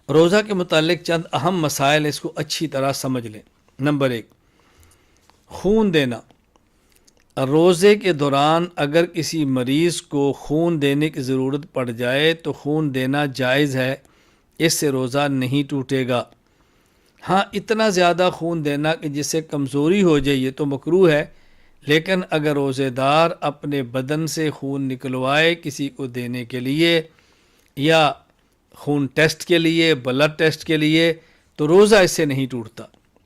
روزہ کے متعلق چند اہم مسائل اس کو اچھی طرح سمجھ لیں۔ نمبر 1، خون دینا۔ روزے کے دوران اگر کسی مریض کو خون دینے کی ضرورت پڑ جائے تو خون دینا جائز ہے، اس سے روزہ نہیں ٹوٹے گا۔ ہاں، اتنا زیادہ خون دینا کہ جس سے کمزوری ہو جائے یہ تو مکروہ ہے، لیکن اگر روزے دار اپنے بدن سے خون نکلوائے کسی کو دینے کے لیے یا خون ٹیسٹ کے لیے، بلڈ ٹیسٹ کے لیے، تو روزہ اس سے نہیں ٹوٹتا۔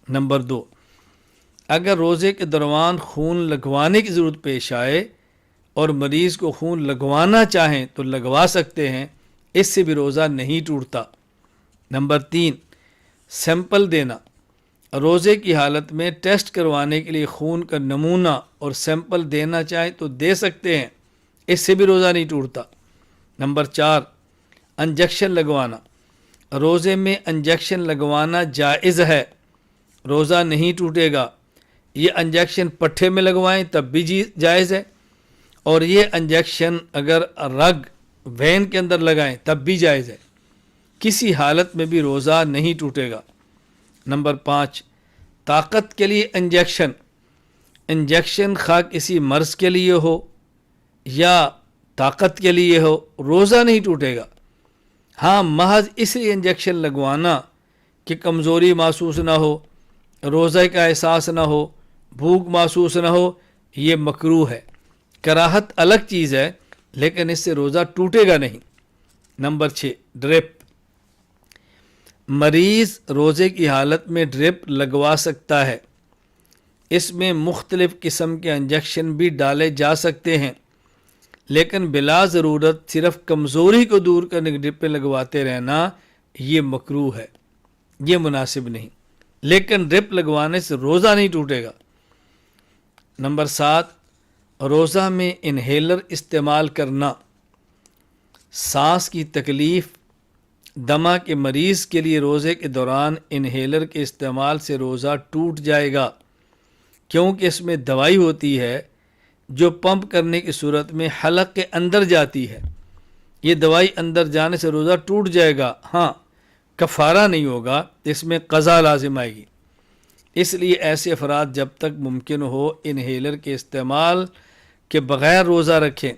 نمبر 2، اگر روزے کے دوران خون لگوانے کی ضرورت پیش آئے اور مریض کو خون لگوانا چاہیں تو لگوا سکتے ہیں، اس سے بھی روزہ نہیں ٹوٹتا۔ نمبر 3، سیمپل دینا۔ روزے کی حالت میں ٹیسٹ کروانے کے لیے خون کا نمونہ اور سیمپل دینا چاہیں تو دے سکتے ہیں، اس سے بھی روزہ نہیں ٹوٹتا۔ نمبر 4، انجیکشن لگوانا۔ روزے میں انجیکشن لگوانا جائز ہے، روزہ نہیں ٹوٹے گا۔ یہ انجیکشن پٹھے میں لگوائیں تب بھی جائز ہے، اور یہ انجیکشن اگر رگ وین کے اندر لگائیں تب بھی جائز ہے، کسی حالت میں بھی روزہ نہیں ٹوٹے گا۔ نمبر 5، طاقت کے لیے انجیکشن۔ انجیکشن خواہ کسی مرض کے لیے ہو یا طاقت کے لیے ہو، روزہ نہیں ٹوٹے گا۔ ہاں، محض اس لیے انجیکشن لگوانا کہ کمزوری محسوس نہ ہو، روزہ کا احساس نہ ہو، بھوک محسوس نہ ہو، یہ مکروہ ہے۔ کراہت الگ چیز ہے، لیکن اس سے روزہ ٹوٹے گا نہیں۔ Number 6، drip. مریض روزے کی حالت میں ڈرپ لگوا سکتا ہے، اس میں مختلف قسم کے انجیکشن بھی ڈالے جا سکتے ہیں، لیکن بلا ضرورت صرف کمزوری کو دور کرنے کی ڈرپیں لگواتے رہنا یہ مکروہ ہے، یہ مناسب نہیں، لیکن ڈرپ لگوانے سے روزہ نہیں ٹوٹے گا۔ نمبر 7، روزہ میں انہیلر استعمال کرنا۔ سانس کی تکلیف، دمہ کے مریض کے لیے روزے کے دوران انہیلر کے استعمال سے روزہ ٹوٹ جائے گا، کیونکہ اس میں دوائی ہوتی ہے جو پمپ کرنے کی صورت میں حلق کے اندر جاتی ہے۔ یہ دوائی اندر جانے سے روزہ ٹوٹ جائے گا، ہاں کفارہ نہیں ہوگا، اس میں قضا لازم آئے گی۔ اس لیے ایسے افراد جب تک ممکن ہو انہیلر کے استعمال کے بغیر روزہ رکھیں،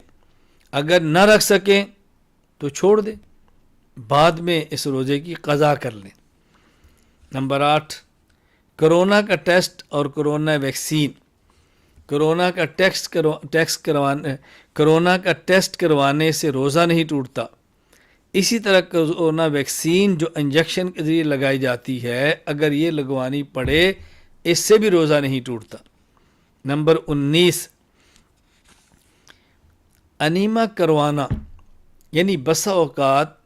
اگر نہ رکھ سکیں تو چھوڑ دیں، بعد میں اس روزے کی قضا کر لیں۔ نمبر 8، کرونا کا ٹیسٹ اور کرونا ویکسین۔ کرونا کا ٹیسٹ کروانے سے روزہ نہیں ٹوٹتا۔ اسی طرح کرونا ویکسین جو انجیکشن کے ذریعے لگائی جاتی ہے، اگر یہ لگوانی پڑے اس سے بھی روزہ نہیں ٹوٹتا۔ نمبر 19، انیما کروانا، یعنی بسا اوقات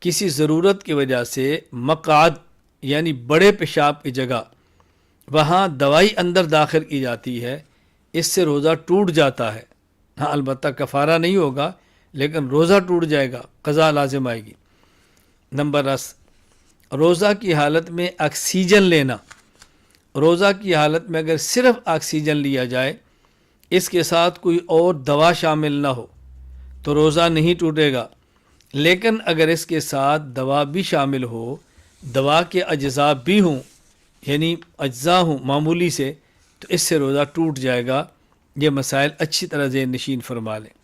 کسی ضرورت کی وجہ سے مقعد یعنی بڑے پیشاب کی جگہ وہاں دوائی اندر داخل کی جاتی ہے، اس سے روزہ ٹوٹ جاتا ہے۔ ہاں البتہ کفارہ نہیں ہوگا، لیکن روزہ ٹوٹ جائے گا، قضا لازم آئے گی۔ نمبر 10، روزہ کی حالت میں آکسیجن لینا۔ روزہ کی حالت میں اگر صرف آکسیجن لیا جائے، اس کے ساتھ کوئی اور دوا شامل نہ ہو تو روزہ نہیں ٹوٹے گا، لیکن اگر اس کے ساتھ دوا بھی شامل ہو، دوا کے اجزاء بھی ہوں، یعنی اجزاء ہوں معمولی سے، تو اس سے روزہ ٹوٹ جائے گا۔ یہ مسائل اچھی طرح ذہن نشین فرما لیں۔